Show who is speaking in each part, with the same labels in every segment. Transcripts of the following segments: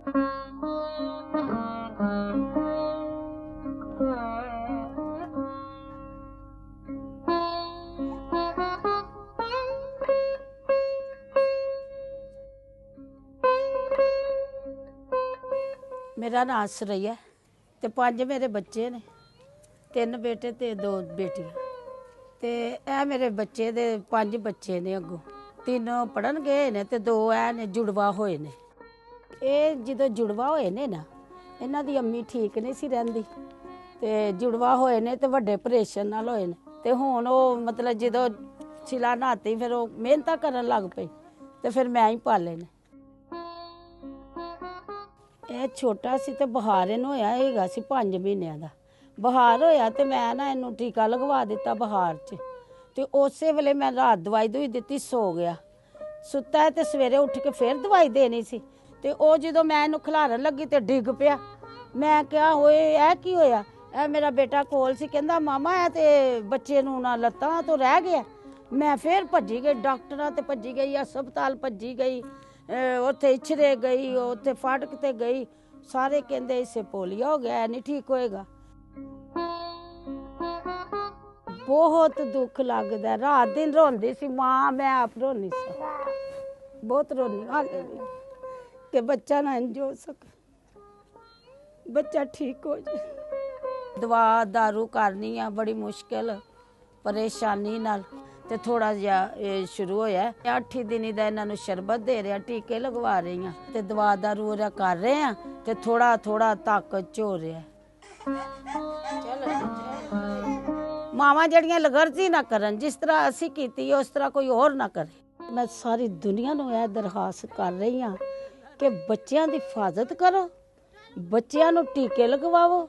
Speaker 1: मेरा नाम सरैया ते 5 मेरे बच्चे ने, 3 बेटे ते 2 बेटियां। ते ए मेरे बच्चे दे 5 बच्चे ने, अगों 3 पढ़न गए ने ते 2 ने जुड़वा होए ने। ਇਹ ਜਦੋਂ जुड़वा होए ने ना, ਇਹਨਾਂ ਦੀ ਅੰਮੀ ठीक नहीं सी ਰਹਿੰਦੀ ਤੇ जुड़वा ਹੋਏ ਨੇ ਤੇ ਵੱਡੇ ਆਪਰੇਸ਼ਨ ਨਾਲ ਹੋਏ ਨੇ। ਤੇ ਹੁਣ ਉਹ ਮਤਲਬ ਜਦੋਂ ਛਿਲਾ ਨਹਾਤੀ ਫਿਰ ਉਹ ਮਿਹਨਤਾਂ ਕਰਨ ਲੱਗ ਪਈ ਤੇ ਫਿਰ ਮੈਂ ਹੀ ਪਾਲੇ ਨੇ। ਇਹ ਛੋਟਾ ਸੀ ਤੇ ਬੁਖਾਰ ਇਹਨੂੰ ਹੋਇਆ ਹੈਗਾ ਸੀ 5 ਮਹੀਨਿਆਂ ਦਾ। ਬੁਖਾਰ ਹੋਇਆ ਤੇ ਮੈਂ ਨਾ ਇਹਨੂੰ ਟੀਕਾ ਲਗਵਾ ਦਿੱਤਾ ਬੁਖਾਰ 'ਚ ਤੇ ਉਸੇ ਵੇਲੇ ਮੈਂ ਰਾਤ ਦਵਾਈ ਦੂਈ ਦਿੱਤੀ, ਸੋ ਗਿਆ। ਸੁੱਤਾ ਤੇ ਸਵੇਰੇ ਉੱਠ ਕੇ ਫਿਰ ਦਵਾਈ ਦੇਣੀ ਸੀ ਤੇ ਉਹ ਜਦੋਂ ਮੈਂ ਇਹਨੂੰ ਖਿਲਾਰਨ ਲੱਗੀ ਤੇ ਡਿੱਗ ਪਿਆ। ਮੈਂ ਕਿਹਾ ਹੋਏ ਇਹ ਕੀ ਹੋਇਆ? ਇਹ ਮੇਰਾ ਬੇਟਾ ਕੋਲ ਸੀ, ਕਹਿੰਦਾ ਮਾਮਾ ਇਹ ਤੇ ਬੱਚੇ ਨੂੰ ਨਾ ਲੱਤਾਂ ਤੋਂ ਰਹਿ ਗਿਆ। ਮੈਂ ਫਿਰ ਭੱਜੀ ਗਈ, ਡਾਕਟਰਾਂ ਤੇ ਭੱਜੀ ਗਈ, ਹਸਪਤਾਲ ਭੱਜੀ ਗਈ, ਉੱਥੇ ਇਛਰੇ ਗਈ, ਉੱਥੇ ਫਾਟਕ ਤੇ ਗਈ। ਸਾਰੇ ਕਹਿੰਦੇ ਇਸੇ ਪੋਲੀਓ ਹੋ ਗਿਆ, ਨਹੀਂ ਠੀਕ ਹੋਏਗਾ। ਬਹੁਤ ਦੁੱਖ ਲੱਗਦਾ, ਰਾਤ ਦਿਨ ਰੋਂਦੀ ਸੀ ਮਾਂ, ਮੈਂ ਆਪ ਰੋਣੀ ਸੀ, ਬਹੁਤ ਰੋਣੀ ਹਾਲੇ ਵੀ ਕਿ ਬੱਚਾ ਨਾ ਇੰਝ ਹੋ ਸਕੇ, ਬੱਚਾ ਠੀਕ ਹੋ ਜਾਏ। ਦਵਾ ਦਾਰੂ ਕਰਨੀ ਆ ਬੜੀ ਮੁਸ਼ਕਿਲ, ਪਰੇਸ਼ਾਨੀ ਨਾਲ। ਤੇ ਥੋੜਾ ਜਿਹਾ ਇਹ ਸ਼ੁਰੂ ਹੋਇਆ 8 ਦਿਨ ਦਾ ਇਹਨਾਂ ਨੂੰ ਸ਼ਰਬਤ ਦੇ ਰਿਹਾ, ਟੀਕੇ ਲਗਵਾ ਰਹੀ ਆ ਤੇ ਦਵਾ ਦਾਰੂ ਕਰ ਰਹੇ ਆ ਤੇ ਥੋੜਾ ਥੋੜਾ ਤਾਕਤ ਚ ਹੋ ਰਿਹਾ। ਮਾਵਾਂ ਜਿਹੜੀਆਂ ਲਗਰਜੀ ਨਾ ਕਰਨ, ਜਿਸ ਤਰ੍ਹਾਂ ਅਸੀਂ ਕੀਤੀ ਉਸ ਤਰ੍ਹਾਂ ਕੋਈ ਹੋਰ ਨਾ ਕਰੇ। ਮੈਂ ਸਾਰੀ ਦੁਨੀਆ ਨੂੰ ਇਹ ਦਰਖਾਸਤ ਕਰ ਰਹੀ ਹਾਂ ਕਿ ਬੱਚਿਆਂ ਦੀ ਹਿਫਾਜ਼ਤ ਕਰੋ, ਬੱਚਿਆਂ ਨੂੰ ਟੀਕੇ ਲਗਵਾਓ,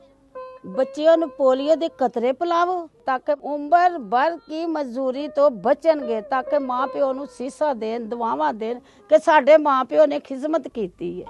Speaker 1: ਬੱਚਿਆਂ ਨੂੰ ਪੋਲੀਓ ਦੇ ਕਤਰੇ ਪਿਲਾਵੋ ਤਾਂ ਕਿ ਉਮਰ ਭਰ ਕੀ ਮਜ਼ਦੂਰੀ ਤੋਂ ਬਚਣਗੇ, ਤਾਂ ਕਿ ਮਾਂ ਪਿਓ ਨੂੰ ਸੀਸਾ ਦੇਣ, ਦੁਆਵਾਂ ਦੇਣ ਕਿ ਸਾਡੇ ਮਾਂ ਪਿਓ ਨੇ ਖਿਦਮਤ ਕੀਤੀ ਹੈ।